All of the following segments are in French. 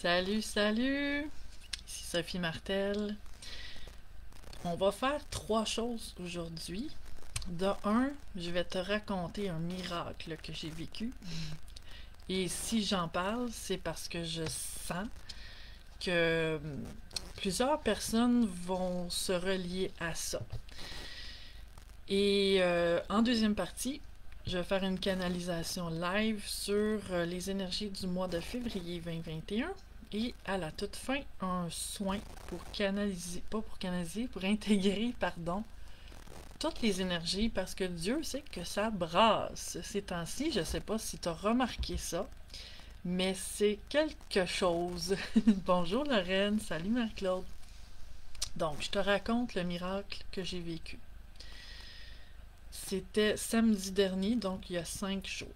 Salut, salut! Ici Sophie Martel. On va faire trois choses aujourd'hui. De un, je vais te raconter un miracle que j'ai vécu. Et si j'en parle, c'est parce que je sens que plusieurs personnes vont se relier à ça. Et en deuxième partie, je vais faire une canalisation live sur les énergies du mois de février 2021. Et à la toute fin, un soin pour canaliser, pas pour canaliser, pour intégrer, pardon, toutes les énergies parce que Dieu sait que ça brasse ces temps-ci. Je sais pas si tu as remarqué ça, mais c'est quelque chose. Bonjour Lorraine, salut Marie-Claude. Donc, je te raconte le miracle que j'ai vécu. C'était samedi dernier, donc il y a 5 jours.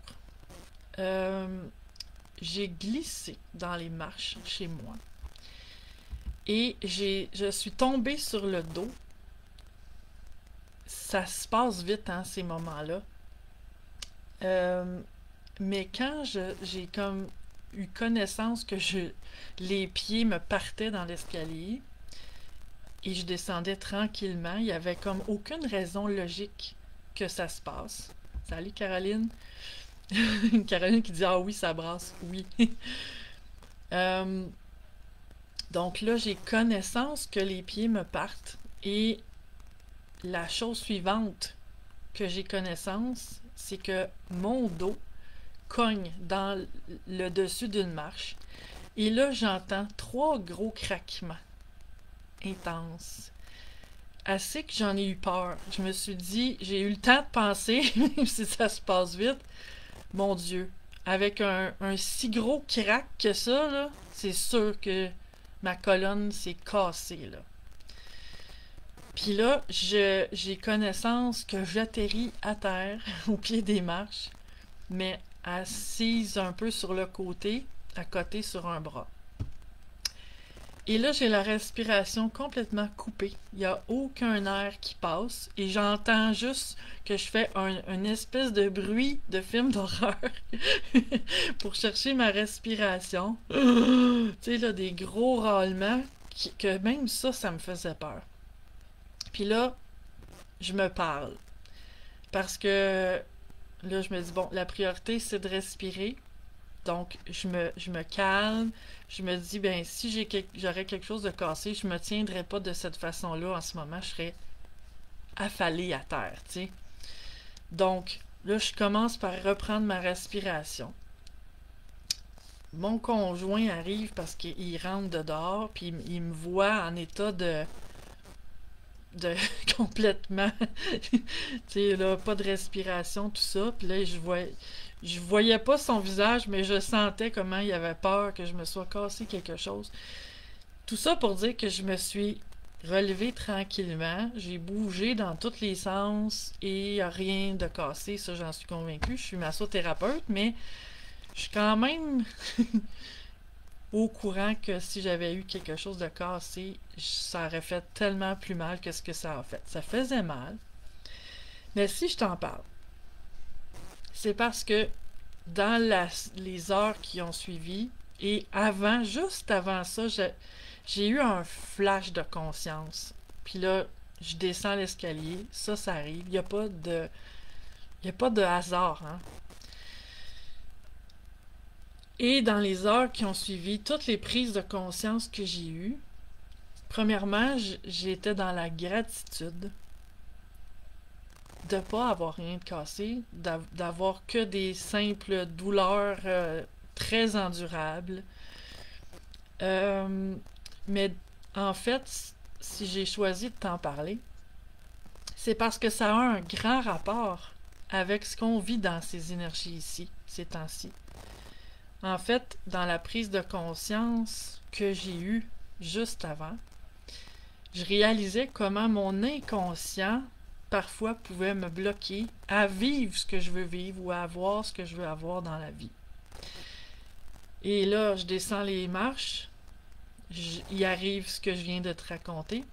J'ai glissé dans les marches chez moi et je suis tombée sur le dos. Ça se passe vite, hein, ces moments-là. Mais quand j'ai comme eu connaissance que les pieds me partaient dans l'escalier et je descendais tranquillement, il y avait comme aucune raison logique que ça se passe. Salut Caroline. Caroline qui dit ah oui, ça brasse. Oui. Donc là, j'ai connaissance que les pieds me partent et la chose suivante que j'ai connaissance, c'est que mon dos cogne dans le dessus d'une marche et là, j'entends 3 gros craquements intenses. Assez que j'en ai eu peur. Je me suis dit, j'ai eu le temps de penser, même si ça se passe vite, mon Dieu, avec un si gros crack que ça, là, c'est sûr que ma colonne s'est cassée, là. Puis là, j'ai connaissance que j'atterris à terre, au pied des marches, mais assise un peu sur le côté, à côté sur un bras. Et là, j'ai la respiration complètement coupée. Il n'y a aucun air qui passe. Et j'entends juste que je fais une espèce de bruit de film d'horreur pour chercher ma respiration. Tu sais, là, des gros râlements que même ça me faisait peur. Puis là, je me parle. Parce que là, je me dis, bon, la priorité, c'est de respirer. Donc, je me calme. Je me dis, ben, si j'aurais quelque chose de cassé, je me tiendrais pas de cette façon-là en ce moment. Je serais affalée à terre, tu sais. Donc, là, je commence par reprendre ma respiration. Mon conjoint arrive parce qu'il rentre de dehors, puis il me voit en état de complètement, tu sais, là, pas de respiration, tout ça. Puis là, je voyais pas son visage, mais je sentais comment il avait peur que je me sois cassé quelque chose. Tout ça pour dire que je me suis relevée tranquillement, j'ai bougé dans tous les sens et rien de cassé, ça j'en suis convaincue. Je suis massothérapeute, mais je suis quand même au courant que si j'avais eu quelque chose de cassé, ça aurait fait tellement plus mal que ce que ça a fait. Ça faisait mal. Mais si je t'en parle, c'est parce que dans les heures qui ont suivi, et avant, juste avant ça, j'ai eu un flash de conscience. Puis là, je descends l'escalier, ça arrive. Il n'y a pas de hasard, hein. Et dans les heures qui ont suivi, toutes les prises de conscience que j'ai eues, premièrement, j'étais dans la gratitude de ne pas avoir rien de cassé, d'avoir que des simples douleurs très endurables. Mais en fait, si j'ai choisi de t'en parler, c'est parce que ça a un grand rapport avec ce qu'on vit dans ces énergies ici, ces temps-ci. En fait, dans la prise de conscience que j'ai eue juste avant, je réalisais comment mon inconscient parfois pouvait me bloquer à vivre ce que je veux vivre ou à avoir ce que je veux avoir dans la vie. Et là, je descends les marches, il arrive ce que je viens de te raconter.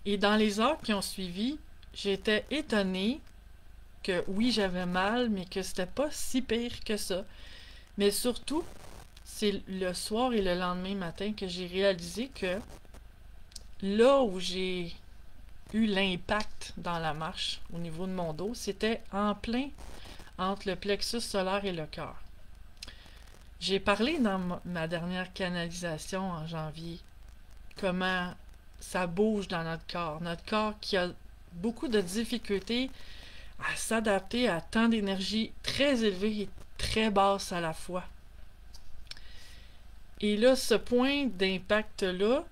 Et dans les heures qui ont suivi, j'étais étonnée que oui, j'avais mal, mais que c'était pas si pire que ça. Mais surtout, c'est le soir et le lendemain matin que j'ai réalisé que là où j'ai eu l'impact dans la marche au niveau de mon dos, c'était en plein entre le plexus solaire et le cœur. J'ai parlé dans ma dernière canalisation en janvier comment ça bouge dans notre corps. Notre corps qui a beaucoup de difficultés à s'adapter à tant d'énergie très élevée et très basse à la fois. Et là, ce point d'impact-là,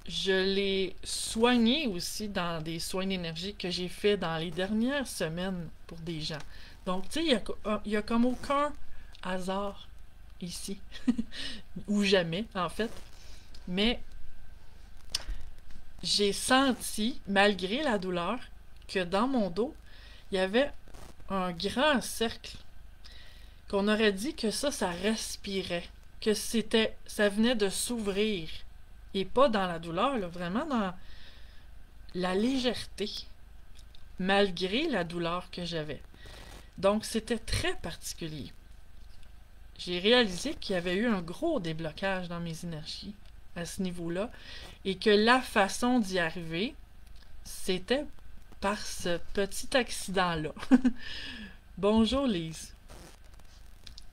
je l'ai soigné aussi dans des soins d'énergie que j'ai fait dans les dernières semaines pour des gens. Donc, tu sais, il y a comme aucun hasard ici. Ou jamais, en fait. Mais j'ai senti, malgré la douleur, que dans mon dos, il y avait un grand cercle. Qu'on aurait dit que ça respirait. Que ça venait de s'ouvrir. Et pas dans la douleur, là, vraiment dans la légèreté. Malgré la douleur que j'avais. Donc, c'était très particulier. J'ai réalisé qu'il y avait eu un gros déblocage dans mes énergies à ce niveau-là et que la façon d'y arriver, c'était par ce petit accident-là. Bonjour Lise.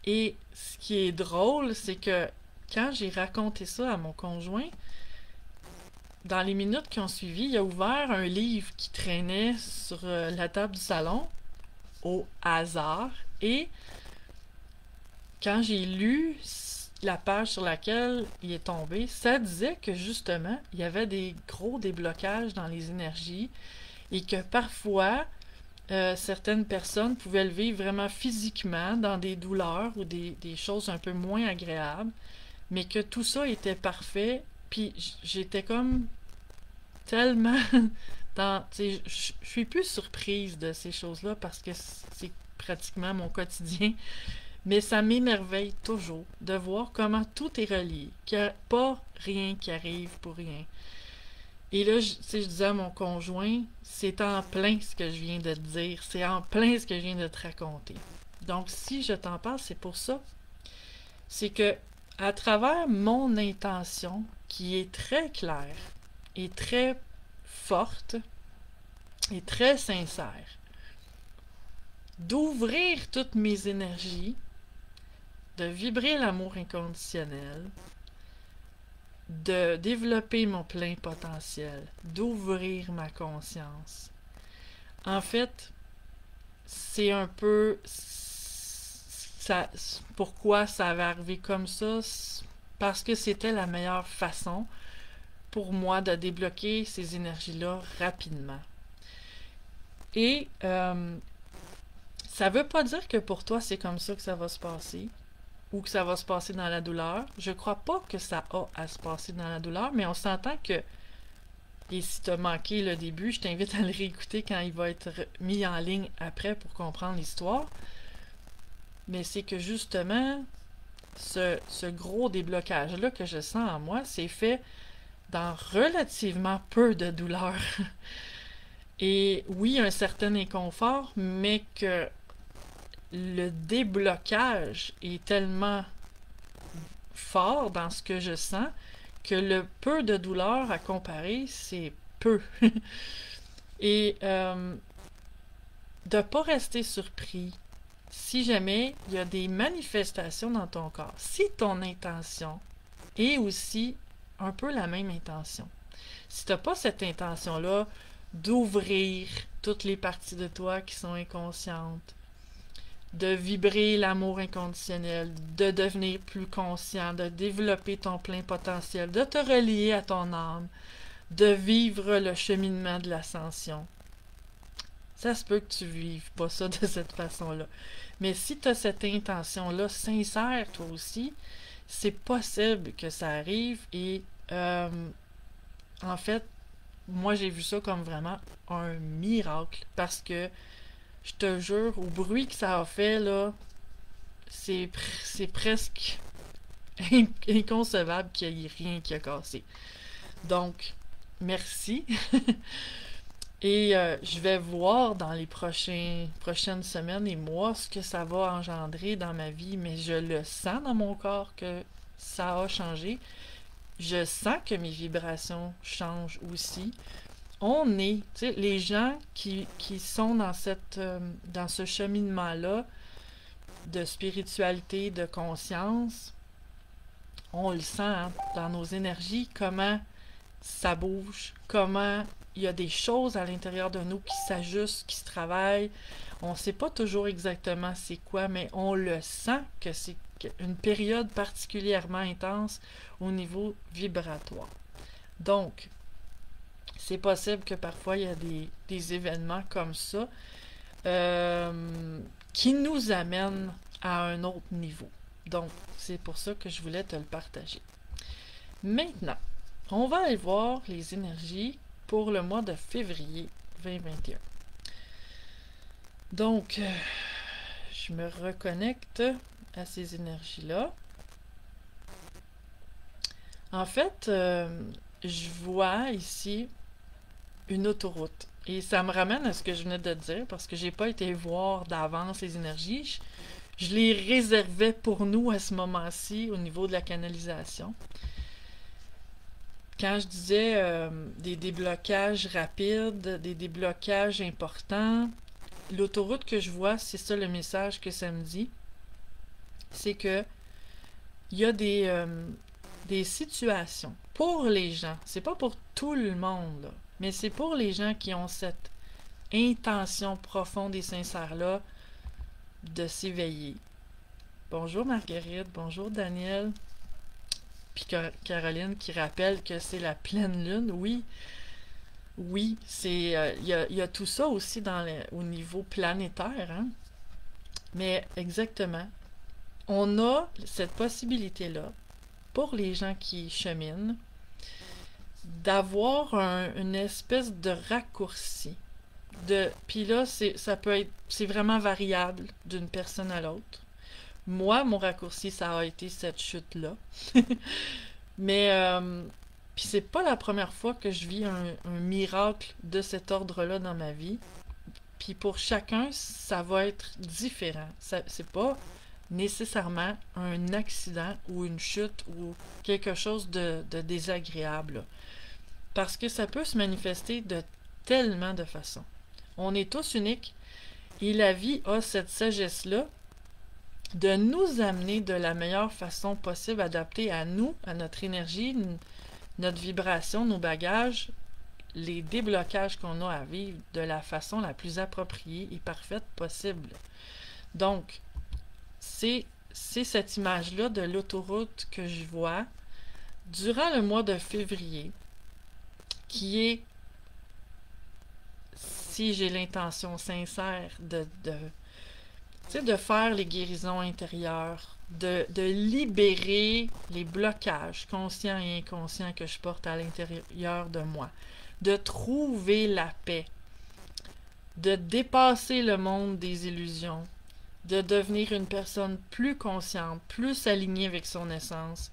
Et ce qui est drôle, c'est que quand j'ai raconté ça à mon conjoint, dans les minutes qui ont suivi, il a ouvert un livre qui traînait sur la table du salon au hasard et quand j'ai lu la page sur laquelle il est tombé, ça disait que justement, il y avait des gros déblocages dans les énergies et que parfois, certaines personnes pouvaient le vivre vraiment physiquement dans des douleurs ou des choses un peu moins agréables, mais que tout ça était parfait. Puis j'étais comme tellement dans... Je suis plus surprise de ces choses-là parce que c'est pratiquement mon quotidien. Mais ça m'émerveille toujours de voir comment tout est relié, qu'il n'y a pas rien qui arrive pour rien. Et là, je disais à mon conjoint, c'est en plein ce que je viens de te dire, c'est en plein ce que je viens de te raconter. Donc, si je t'en parle, c'est pour ça. C'est que, à travers mon intention, qui est très claire, et très forte, et très sincère, d'ouvrir toutes mes énergies, de vibrer l'amour inconditionnel, de développer mon plein potentiel, d'ouvrir ma conscience. En fait, c'est un peu ça, pourquoi ça avait arrivé comme ça, parce que c'était la meilleure façon pour moi de débloquer ces énergies-là rapidement. Et ça veut pas dire que pour toi c'est comme ça que ça va se passer ou que ça va se passer dans la douleur. Je crois pas que ça a à se passer dans la douleur, mais on s'entend que, et si tu as manqué le début, je t'invite à le réécouter quand il va être mis en ligne après pour comprendre l'histoire. Mais c'est que justement, ce gros déblocage-là que je sens en moi, c'est fait dans relativement peu de douleur. Et oui, un certain inconfort, mais que le déblocage est tellement fort dans ce que je sens que le peu de douleur à comparer, c'est peu. Et de ne pas rester surpris si jamais il y a des manifestations dans ton corps. Si ton intention est aussi un peu la même intention. Si tu n'as pas cette intention-là d'ouvrir toutes les parties de toi qui sont inconscientes, de vibrer l'amour inconditionnel, de devenir plus conscient, de développer ton plein potentiel, de te relier à ton âme, de vivre le cheminement de l'ascension. Ça se peut que tu vives pas ça de cette façon-là. Mais si tu as cette intention-là sincère, toi aussi, c'est possible que ça arrive et en fait, moi j'ai vu ça comme vraiment un miracle parce que je te jure, au bruit que ça a fait, là, c'est presque inconcevable qu'il n'y ait rien qui a cassé. Donc, merci. Et je vais voir dans les prochaines semaines et mois ce que ça va engendrer dans ma vie, mais je le sens dans mon corps que ça a changé. Je sens que mes vibrations changent aussi. On est, tu sais, les gens qui sont dans ce cheminement-là de spiritualité, de conscience, on le sent hein, dans nos énergies, comment ça bouge, comment il y a des choses à l'intérieur de nous qui s'ajustent, qui se travaillent. On ne sait pas toujours exactement c'est quoi, mais on le sent que c'est une période particulièrement intense au niveau vibratoire. Donc, c'est possible que parfois il y a des événements comme ça qui nous amènent à un autre niveau. Donc, c'est pour ça que je voulais te le partager. Maintenant, on va aller voir les énergies pour le mois de février 2021. Donc, je me reconnecte à ces énergies-là. En fait, je vois ici une autoroute. Et ça me ramène à ce que je venais de dire, parce que j'ai pas été voir d'avance les énergies. Je les réservais pour nous à ce moment-ci au niveau de la canalisation. Quand je disais des déblocages rapides, des déblocages importants, l'autoroute que je vois, c'est ça le message que ça me dit. C'est que il y a des situations pour les gens, c'est pas pour tout le monde, là, mais c'est pour les gens qui ont cette intention profonde et sincère-là de s'éveiller. Bonjour Marguerite, bonjour Daniel. Puis Caroline qui rappelle que c'est la pleine lune. Oui, oui, c'est y a tout ça aussi au niveau planétaire. Hein? Mais exactement, on a cette possibilité-là pour les gens qui cheminent d'avoir une espèce de raccourci. Puis là, c'est vraiment variable d'une personne à l'autre. Moi, mon raccourci, ça a été cette chute-là. Mais, puis c'est pas la première fois que je vis un miracle de cet ordre-là dans ma vie. Puis pour chacun, ça va être différent. C'est pas nécessairement un accident ou une chute ou quelque chose de désagréable. Parce que ça peut se manifester de tellement de façons. On est tous uniques et la vie a cette sagesse-là de nous amener de la meilleure façon possible, adaptée à nous, à notre énergie, notre vibration, nos bagages, les déblocages qu'on a à vivre de la façon la plus appropriée et parfaite possible. Donc, c'est cette image-là de l'autoroute que je vois durant le mois de février, qui est, si j'ai l'intention sincère de faire les guérisons intérieures, de libérer les blocages conscients et inconscients que je porte à l'intérieur de moi, de trouver la paix, de dépasser le monde des illusions, de devenir une personne plus consciente, plus alignée avec son essence,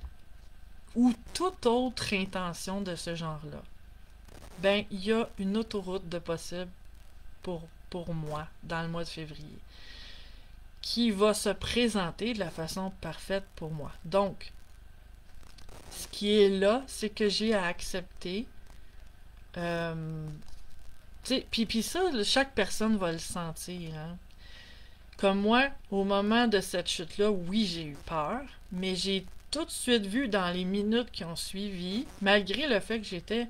ou toute autre intention de ce genre-là. Ben, il y a une autoroute de possible pour moi dans le mois de février qui va se présenter de la façon parfaite pour moi. Donc, ce qui est là, c'est que j'ai à accepter. Puis ça, chaque personne va le sentir. Hein. Comme moi, au moment de cette chute-là, oui, j'ai eu peur, mais j'ai tout de suite vu dans les minutes qui ont suivi, malgré le fait que j'étais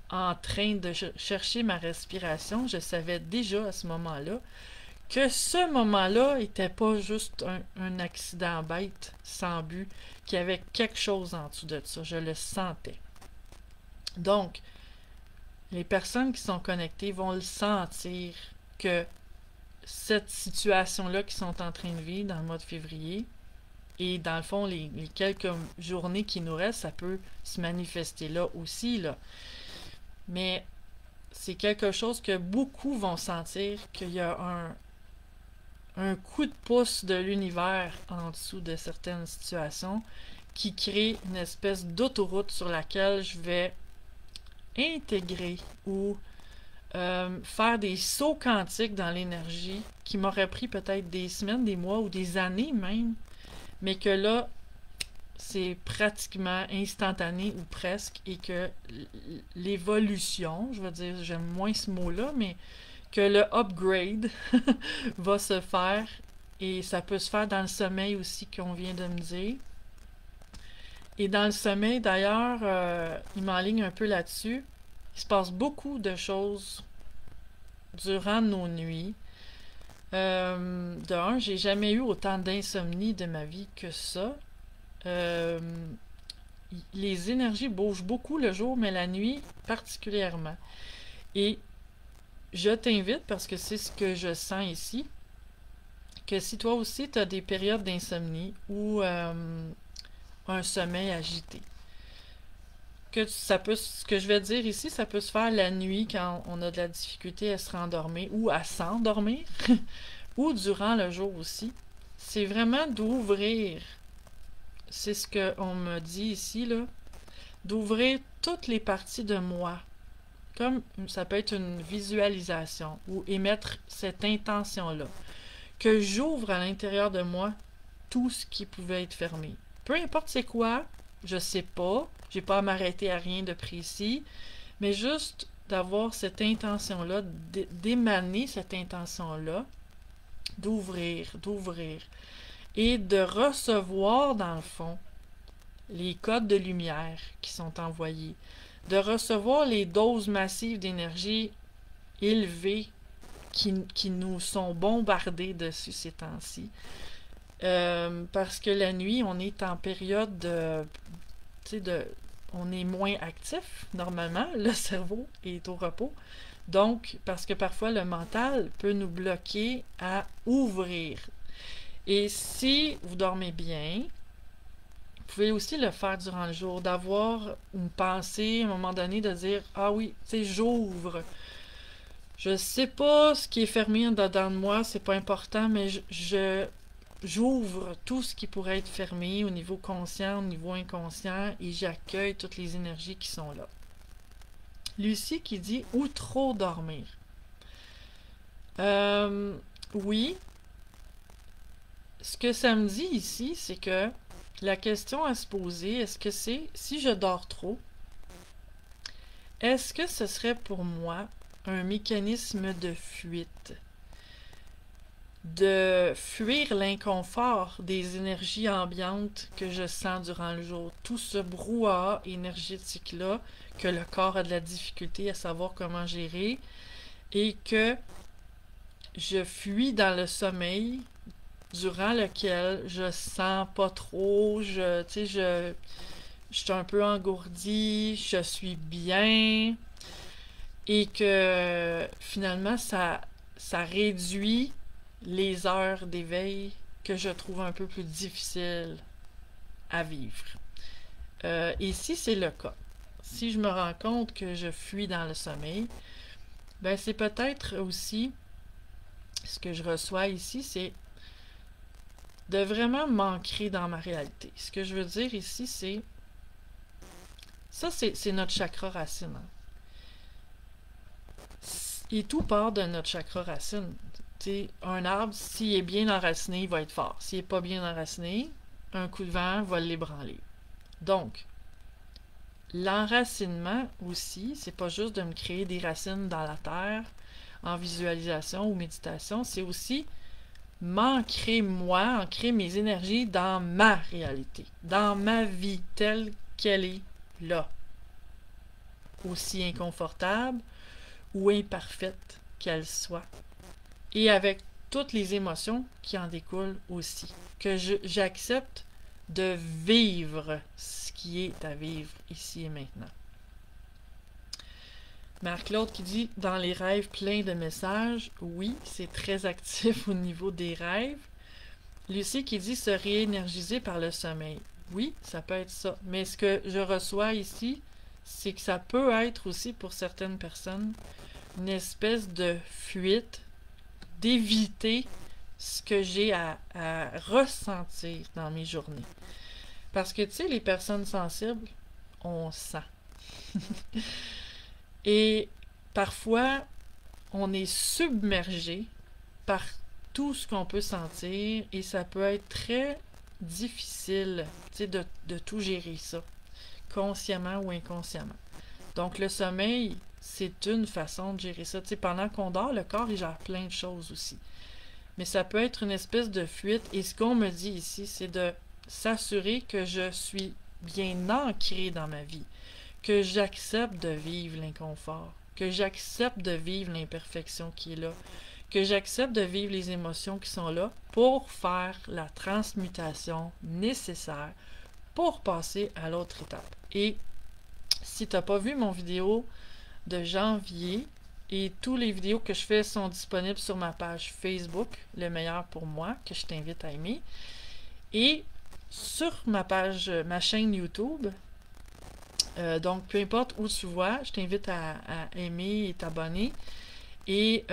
en train de chercher ma respiration, je savais déjà à ce moment-là que ce moment-là n'était pas juste un accident bête, sans but, qu'il y avait quelque chose en dessous de ça. Je le sentais. Donc, les personnes qui sont connectées vont le sentir que cette situation-là qu'ils sont en train de vivre dans le mois de février, et dans le fond, les quelques journées qui nous restent, ça peut se manifester là aussi, là. Mais c'est quelque chose que beaucoup vont sentir, qu'il y a un coup de pouce de l'univers en dessous de certaines situations qui crée une espèce d'autoroute sur laquelle je vais intégrer ou faire des sauts quantiques dans l'énergie qui m'auraient pris peut-être des semaines, des mois ou des années même, mais que là, c'est pratiquement instantané ou presque, et que l'évolution, je veux dire, j'aime moins ce mot-là, mais que le upgrade va se faire, et ça peut se faire dans le sommeil aussi qu'on vient de me dire. Et dans le sommeil, d'ailleurs, il m'enligne un peu là-dessus. Il se passe beaucoup de choses durant nos nuits. De un, j'ai jamais eu autant d'insomnie de ma vie que ça. Euh, les énergies bougent beaucoup le jour, mais la nuit particulièrement. Et je t'invite, parce que c'est ce que je sens ici, que si toi aussi tu as des périodes d'insomnie ou un sommeil agité, ce que je vais dire ici, ça peut se faire la nuit quand on a de la difficulté à se rendormir ou à s'endormir, ou durant le jour aussi. C'est vraiment d'ouvrir, c'est ce qu'on me dit ici, là, d'ouvrir toutes les parties de moi. Comme ça peut être une visualisation ou émettre cette intention-là. Que j'ouvre à l'intérieur de moi tout ce qui pouvait être fermé. Peu importe c'est quoi, je sais pas, j'ai pas à m'arrêter à rien de précis, mais juste d'avoir cette intention-là, d'émaner cette intention-là, d'ouvrir, et de recevoir dans le fond les codes de lumière qui sont envoyés, de recevoir les doses massives d'énergie élevées qui nous sont bombardées dessus ces temps-ci. Parce que la nuit, on est en période on est moins actif, normalement, le cerveau est au repos. Donc, parce que parfois le mental peut nous bloquer à ouvrir. Et si vous dormez bien, vous pouvez aussi le faire durant le jour, d'avoir une pensée à un moment donné, de dire « Ah oui, tu sais, j'ouvre. Je sais pas ce qui est fermé dedans de moi, c'est pas important, mais j'ouvre tout ce qui pourrait être fermé au niveau conscient, au niveau inconscient, et j'accueille toutes les énergies qui sont là. » Lucie qui dit « Ou trop dormir. » Oui. Ce que ça me dit ici, c'est que la question à se poser, est-ce que c'est, si je dors trop, est-ce que ce serait pour moi un mécanisme de fuite? De fuir l'inconfort des énergies ambiantes que je sens durant le jour. Tout ce brouhaha énergétique-là que le corps a de la difficulté à savoir comment gérer, et que je fuis dans le sommeil durant lequel je sens pas trop, je suis un peu engourdi, je suis bien, et que finalement ça réduit les heures d'éveil que je trouve un peu plus difficiles à vivre. Et si c'est le cas, si je me rends compte que je fuis dans le sommeil, ben c'est peut-être aussi ce que je reçois ici, c'est de vraiment m'ancrer dans ma réalité. Ce que je veux dire ici, c'est ça, c'est notre chakra racine. Hein. Et tout part de notre chakra racine. T'sais, un arbre, s'il est bien enraciné, il va être fort. S'il n'est pas bien enraciné, un coup de vent va l'ébranler. Donc, l'enracinement aussi, c'est pas juste de me créer des racines dans la terre en visualisation ou méditation, c'est aussi m'ancrer moi, ancrer mes énergies dans ma réalité, dans ma vie telle qu'elle est là. Aussi inconfortable ou imparfaite qu'elle soit. Et avec toutes les émotions qui en découlent aussi. Que j'accepte de vivre ce qui est à vivre ici et maintenant. Marc-Claude qui dit « Dans les rêves pleins de messages », oui, c'est très actif au niveau des rêves. Lucie qui dit « Se réénergiser par le sommeil ». Oui, ça peut être ça. Mais ce que je reçois ici, c'est que ça peut être aussi pour certaines personnes une espèce de fuite, d'éviter ce que j'ai à ressentir dans mes journées. Parce que, tu sais, les personnes sensibles, on sent. Et parfois, on est submergé par tout ce qu'on peut sentir et ça peut être très difficile, tu sais, de tout gérer ça, consciemment ou inconsciemment. Donc le sommeil, c'est une façon de gérer ça. Tu sais, pendant qu'on dort, le corps, il gère plein de choses aussi. Mais ça peut être une espèce de fuite. Et ce qu'on me dit ici, c'est de s'assurer que je suis bien ancré dans ma vie, que j'accepte de vivre l'inconfort, que j'accepte de vivre l'imperfection qui est là, que j'accepte de vivre les émotions qui sont là pour faire la transmutation nécessaire pour passer à l'autre étape. Et si tu n'as pas vu mon vidéo de janvier, et tous les vidéos que je fais sont disponibles sur ma page Facebook, Le Meilleur pour moi, que je t'invite à aimer. Et sur ma page, ma chaîne YouTube, donc peu importe où tu vois, je t'invite à aimer et t'abonner. Et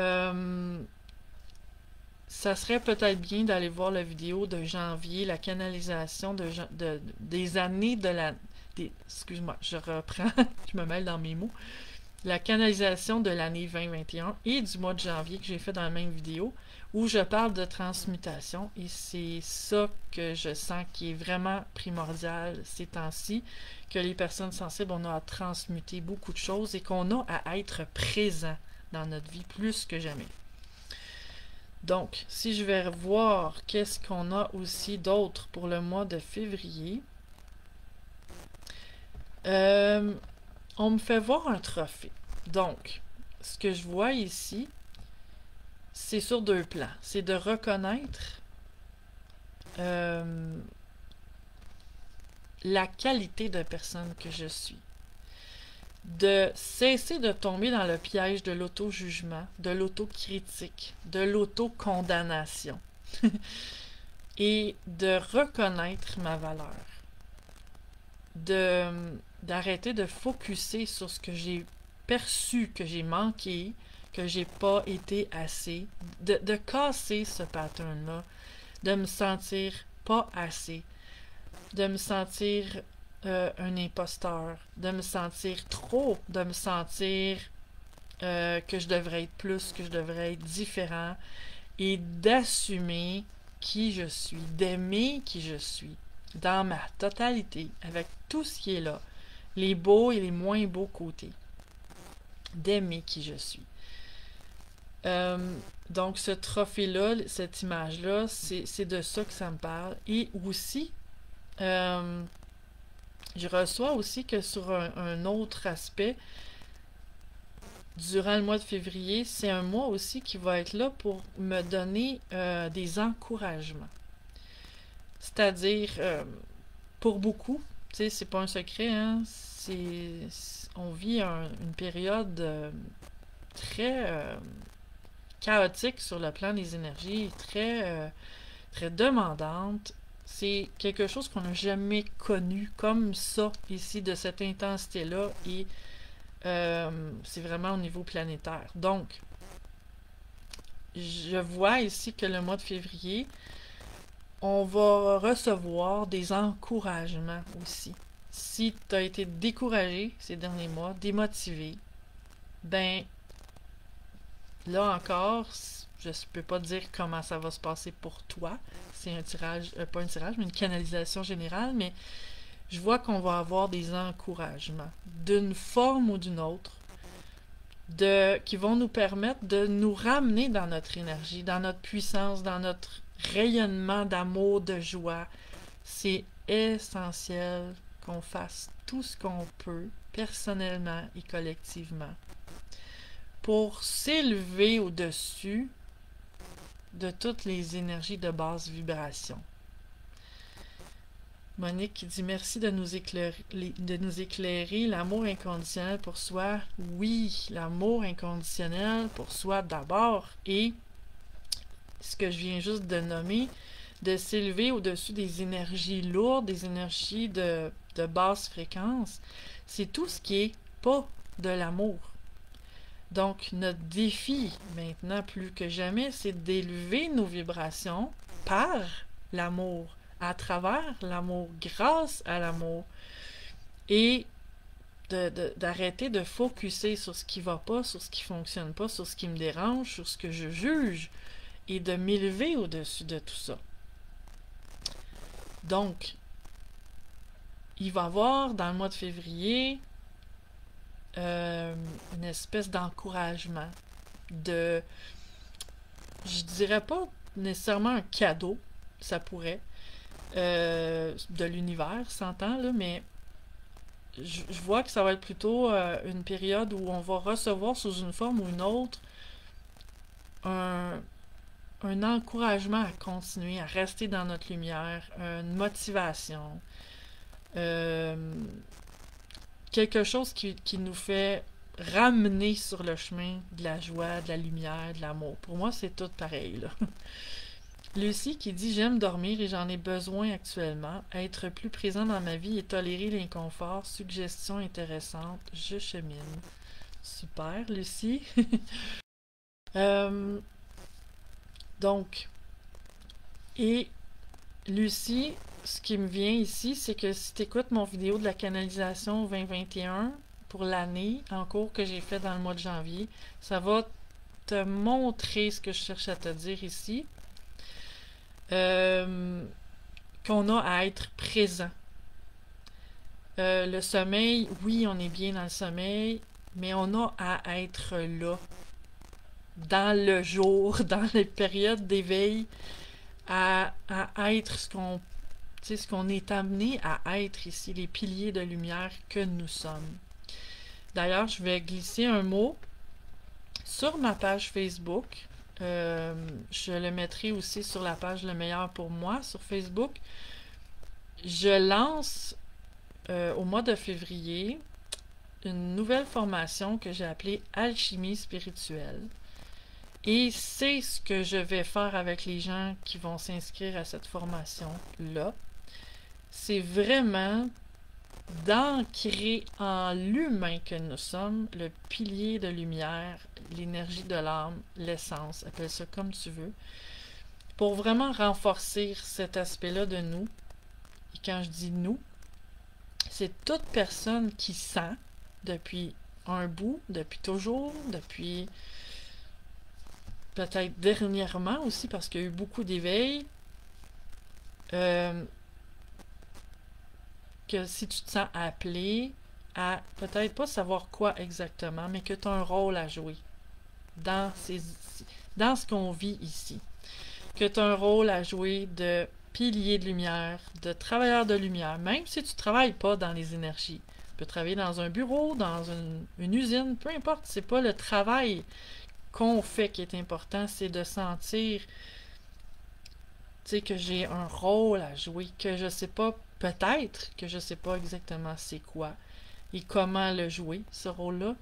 ça serait peut-être bien d'aller voir la vidéo de janvier, la canalisation des années de la... Excuse-moi, je reprends, je me mêle dans mes mots. La canalisation de l'année 2021 et du mois de janvier que j'ai fait dans la même vidéo, où je parle de transmutation, et c'est ça que je sens qui est vraiment primordial ces temps-ci, que les personnes sensibles, on a à transmuter beaucoup de choses et qu'on a à être présent dans notre vie plus que jamais. Donc, si je vais voir qu'est-ce qu'on a aussi d'autre pour le mois de février, on me fait voir un trophée. Donc, ce que je vois ici, c'est sur deux plans. C'est de reconnaître la qualité de personne que je suis. De cesser de tomber dans le piège de l'auto-jugement, de l'auto-critique, de l'auto-condamnation. Et de reconnaître ma valeur. D'arrêter de focusser sur ce que j'ai perçu, que j'ai manqué, que j'ai pas été assez, de casser ce pattern-là, de me sentir pas assez, de me sentir un imposteur, de me sentir trop, de me sentir que je devrais être plus, que je devrais être différent, et d'assumer qui je suis, d'aimer qui je suis, dans ma totalité, avec tout ce qui est là, les beaux et les moins beaux côtés, d'aimer qui je suis. Donc ce trophée-là, cette image-là, c'est de ça que ça me parle. Et aussi, je reçois aussi que sur un autre aspect, durant le mois de février, c'est un mois aussi qui va être là pour me donner des encouragements. C'est-à-dire, pour beaucoup, tu sais, c'est pas un secret, hein, on vit une période très chaotique sur le plan des énergies, très demandante. C'est quelque chose qu'on n'a jamais connu comme ça, ici, de cette intensité-là, et c'est vraiment au niveau planétaire. Donc, je vois ici que le mois de février, on va recevoir des encouragements aussi. Si tu as été découragé ces derniers mois, démotivé, ben, là encore, je ne peux pas dire comment ça va se passer pour toi. C'est un tirage, pas un tirage, mais une canalisation générale, mais je vois qu'on va avoir des encouragements, d'une forme ou d'une autre, qui vont nous permettre de nous ramener dans notre énergie, dans notre puissance, dans notre rayonnement d'amour, de joie. C'est essentiel qu'on fasse tout ce qu'on peut, personnellement et collectivement, pour s'élever au-dessus de toutes les énergies de basse vibration. Monique qui dit merci de nous éclairer, l'amour inconditionnel pour soi. Oui, l'amour inconditionnel pour soi d'abord, et ce que je viens juste de nommer, de s'élever au-dessus des énergies lourdes, des énergies de basse fréquence, c'est tout ce qui est pas de l'amour. Donc, notre défi, maintenant plus que jamais, c'est d'élever nos vibrations par l'amour, à travers l'amour, grâce à l'amour. Et d'arrêter de focusser sur ce qui va pas, sur ce qui fonctionne pas, sur ce qui me dérange, sur ce que je juge, et de m'élever au-dessus de tout ça. Donc, il va y avoir dans le mois de février une espèce d'encouragement, je dirais pas nécessairement un cadeau, ça pourrait, de l'univers, s'entend là, mais je vois que ça va être plutôt une période où on va recevoir sous une forme ou une autre un, un encouragement à continuer, à rester dans notre lumière, une motivation, euh, quelque chose qui nous fait ramener sur le chemin de la joie, de la lumière, de l'amour. Pour moi, c'est tout pareil, là. Lucie qui dit: j'aime dormir et j'en ai besoin actuellement. Être plus présent dans ma vie et tolérer l'inconfort. Suggestion intéressante. Je chemine. Super, Lucie. Euh, donc, et Lucie, ce qui me vient ici, c'est que si tu écoutes mon vidéo de la canalisation 2021 pour l'année en cours que j'ai fait dans le mois de janvier, ça va te montrer ce que je cherche à te dire ici. Qu'on a à être présent. Le sommeil, oui, on est bien dans le sommeil, mais on a à être là, dans le jour, dans les périodes d'éveil, à être ce qu'on est amené à être ici, les piliers de lumière que nous sommes. D'ailleurs, je vais glisser un mot sur ma page Facebook. Je le mettrai aussi sur la page Le Meilleur pour moi sur Facebook. Je lance au mois de février une nouvelle formation que j'ai appelée Alchimie spirituelle. Et c'est ce que je vais faire avec les gens qui vont s'inscrire à cette formation-là. C'est vraiment d'ancrer en l'humain que nous sommes, le pilier de lumière, l'énergie de l'âme, l'essence, appelle ça comme tu veux, pour vraiment renforcer cet aspect-là de nous. Et quand je dis nous, c'est toute personne qui sent depuis un bout, depuis toujours, depuis peut-être dernièrement aussi, parce qu'il y a eu beaucoup d'éveil, que si tu te sens appelé à peut-être pas savoir quoi exactement, mais que tu as un rôle à jouer dans ce qu'on vit ici. Que tu as un rôle à jouer de pilier de lumière, de travailleur de lumière, même si tu ne travailles pas dans les énergies. Tu peux travailler dans un bureau, dans une usine, peu importe. C'est pas le travail qu'on fait qui est important, c'est de sentir que j'ai un rôle à jouer, que je sais pas, peut-être que je sais pas exactement c'est quoi et comment le jouer, ce rôle-là,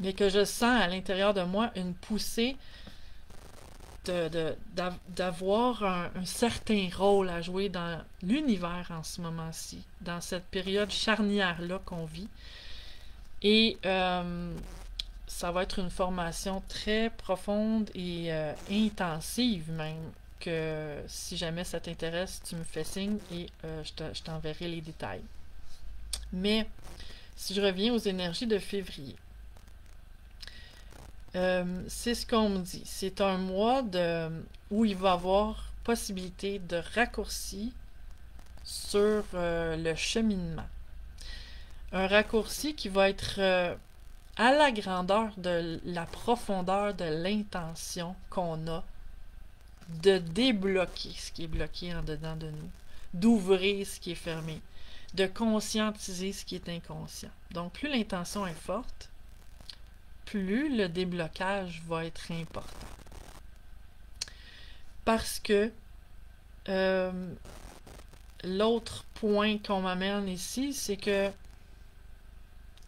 mais que je sens à l'intérieur de moi une poussée d'avoir un certain rôle à jouer dans l'univers en ce moment-ci, dans cette période charnière-là qu'on vit. Et ça va être une formation très profonde et intensive même, que si jamais ça t'intéresse, tu me fais signe et je t'enverrai les détails. Mais si je reviens aux énergies de février, c'est ce qu'on me dit. C'est un mois où il va y avoir possibilité de raccourci sur le cheminement. Un raccourci qui va être à la grandeur de la profondeur de l'intention qu'on a de débloquer ce qui est bloqué en dedans de nous, d'ouvrir ce qui est fermé, de conscientiser ce qui est inconscient. Donc, plus l'intention est forte, plus le déblocage va être important. Parce que l'autre point qu'on m'amène ici, c'est que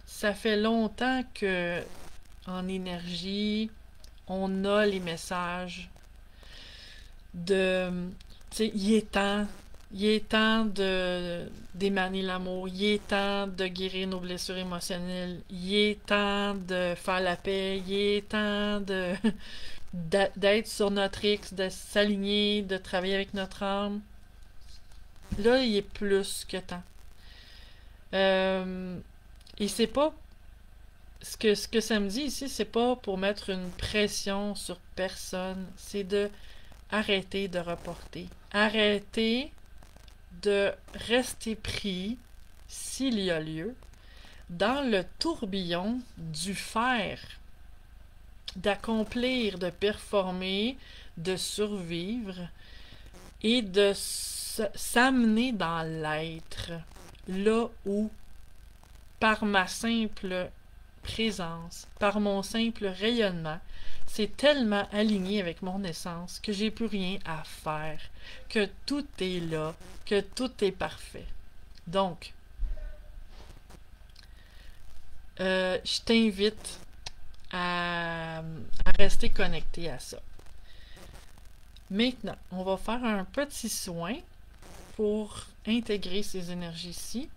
ça fait longtemps que en énergie, on a les messages de, tu sais, il est temps d'émaner l'amour, il est temps de guérir nos blessures émotionnelles, il est temps de faire la paix, il est temps d'être sur notre X, de s'aligner, de travailler avec notre âme. Là, il est plus que temps. Et c'est pas ce que ça me dit ici, c'est pas pour mettre une pression sur personne, c'est de arrêter de reporter. Arrêter de rester pris, s'il y a lieu, dans le tourbillon du faire, d'accomplir, de performer, de survivre et de s'amener dans l'être, là où, par ma simple présence, par mon simple rayonnement, c'est tellement aligné avec mon essence que j'ai plus rien à faire, que tout est là, que tout est parfait. Donc, je t'invite à rester connecté à ça. Maintenant, on va faire un petit soin pour intégrer ces énergies-ci.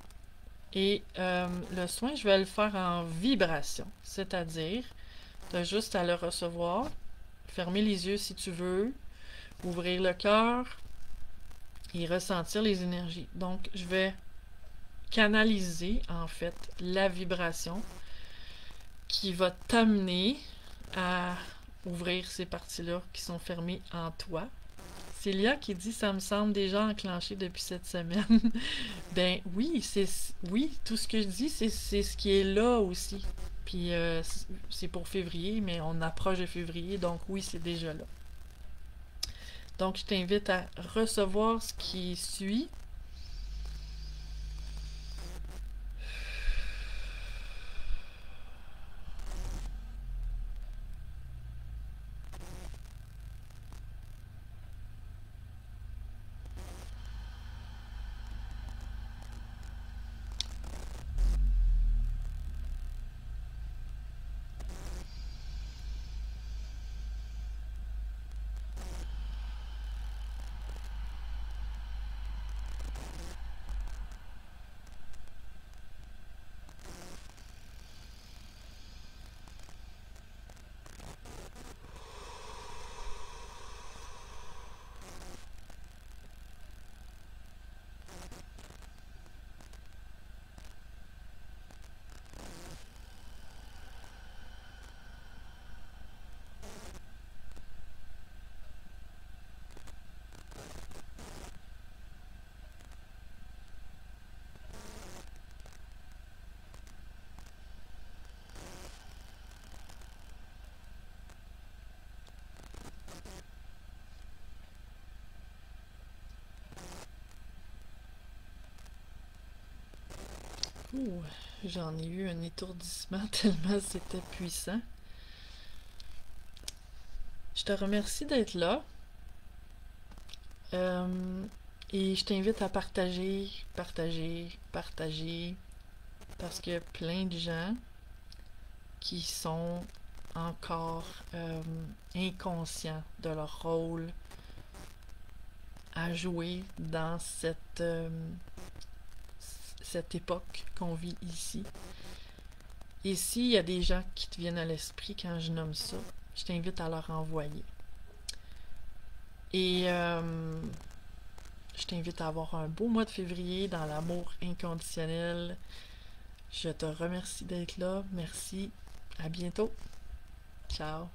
Et le soin, je vais le faire en vibration. C'est-à-dire, tu as juste à le recevoir, fermer les yeux si tu veux, ouvrir le cœur et ressentir les énergies. Donc, je vais canaliser, en fait, la vibration qui va t'amener à ouvrir ces parties-là qui sont fermées en toi. Célia qui dit ça me semble déjà enclenché depuis cette semaine. Ben oui, oui, tout ce que je dis, c'est ce qui est là aussi. Puis c'est pour février, mais on approche de février, donc oui, c'est déjà là. Donc je t'invite à recevoir ce qui suit. Ouh, j'en ai eu un étourdissement tellement c'était puissant. Je te remercie d'être là. Et je t'invite à partager, partager, partager, parce qu'il y a plein de gens qui sont encore inconscients de leur rôle à jouer dans cette époque qu'on vit ici. Et s'il y a des gens qui te viennent à l'esprit quand je nomme ça, je t'invite à leur envoyer. Et je t'invite à avoir un beau mois de février dans l'amour inconditionnel. Je te remercie d'être là. Merci. À bientôt. Ciao.